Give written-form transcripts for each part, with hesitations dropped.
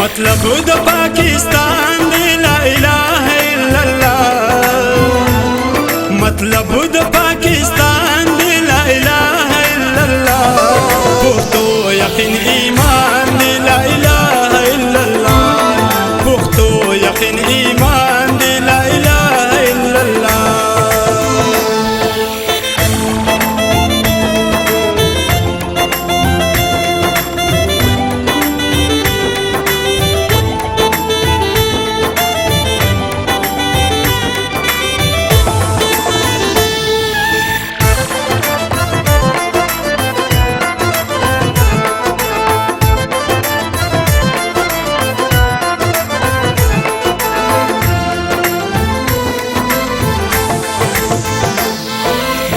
مطلب د پاکستان دی لا اله الا الله مطلب د پاکستان دی لا اله الا الله پختو یقین ایمان دی لا اله الا الله پختو یقین ایمان دی لا اله الا الله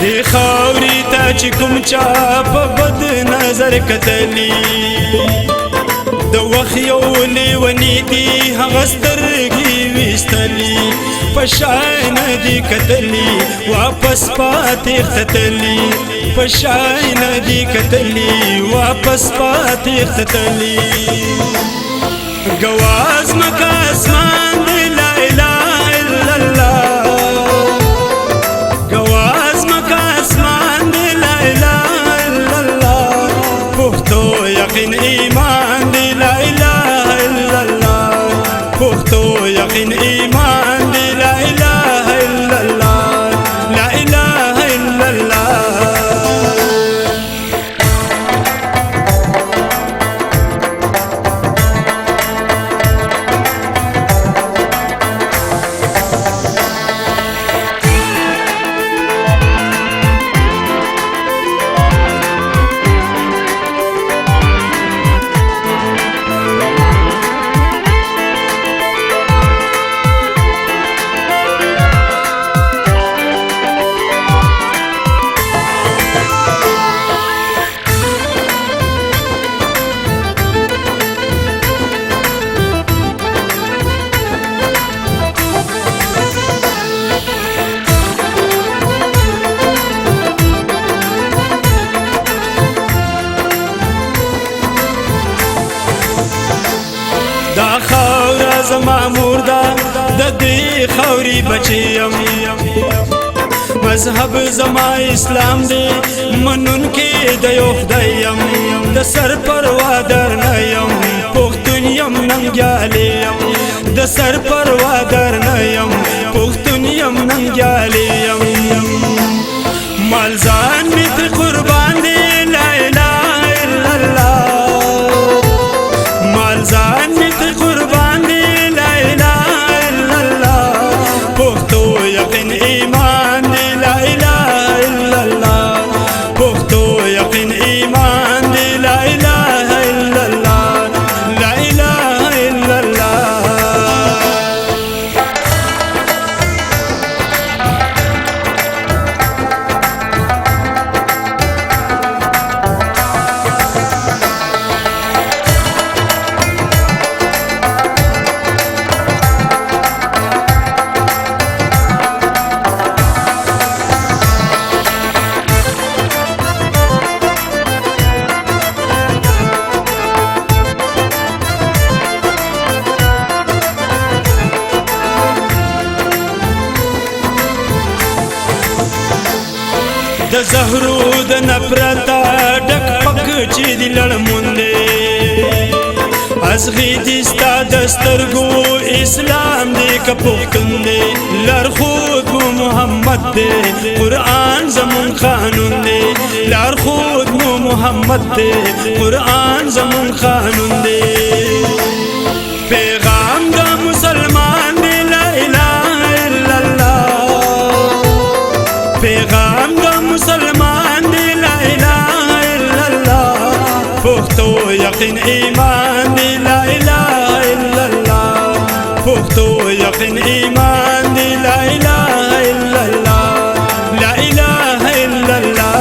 دی خاوری تا چې کوم چا په بد نظر کتلی د وخت یو لیونی دی هغه سترګې ویستلی په شان دی کتلی واپس پاتې ختلی په شان دی کتلی واپس پاتې ختلی گواز مکا اسمان دی لا اله الا الله یقین ایمان دی لا اله الا الله پختو یقین ایمان دی لا اله الا الله لا اله الا الله دا خاورا زما مردا د دې خاوري بچیم مذهب زما اسلام دی منون کې د یو خدایم د سر پروا در نه یم پښتون یم ننګیالی یم د سر پروا در نه یم پښتون یم ننګیالی یم مال ځان می ته قربان دی لا اله الا الله مال ځان می ته قربان دی لا اله الا الله پختو یقین ایمان دی لا اله الا الله پختو یقین ایمان دی لا اله الا الله لا اله الا الله د زهرو د نفرتا ډک پک چې دی لړموندې ازغی دي ستا د سترګو اسلام دی که پښتون دی لارښود مو محمد دی قرآن زمون قانون دی لارښود مو محمد دی قرآن زمون قانون دی پیغام د مسلمان دی لا اله الا الله پیغام د مسلمان دی لا اله الا الله پختو یقین ایمان دی لا اله الا الله پختو یقین ایمان دی لا اله الا الله لا اله الا الله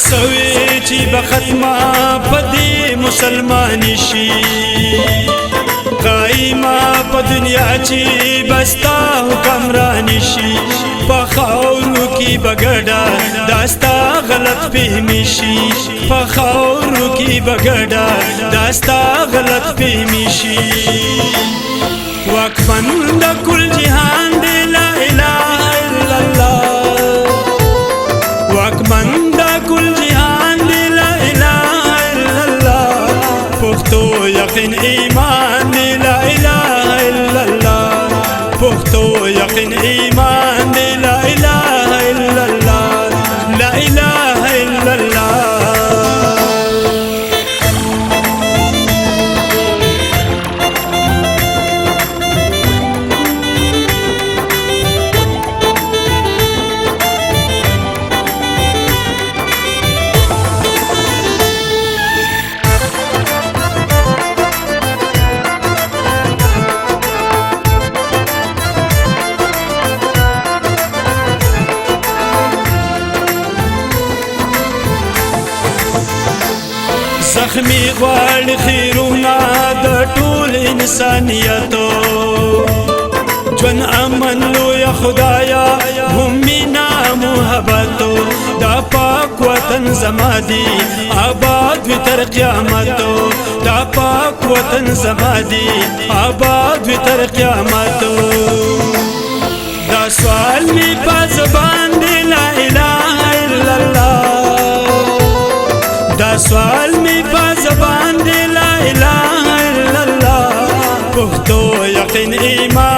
سوي چې بختما پدې مسلمان شي قائمه په دنیا چې بستا حکمران شي په خاورو کې بغډا داستا غلط فهمي شي په خاورو کې بغډا داستا غلط فهمي شي واکمن د کل جهان دی لا اله الا الله واکمن د کل جهان دی لا اله الا الله پختو یقین ایمان دی لا اله الا الله پختو یقین ایمان دی لا اله الا الله لا اله الا الله زخمی غواړي خیرونه د ټول انسانیتو ژوند امن لویه خدایا هم مینا محبتو دا پاک وطن زما دی آباد وي تر قیامتو دا پاک وطن زما دی آباد وي تر قیامتو دا سوال می په زبان دی لا اله الا الله دا سوال می په زبان دی لا اله الا الله پختو یقین ایمان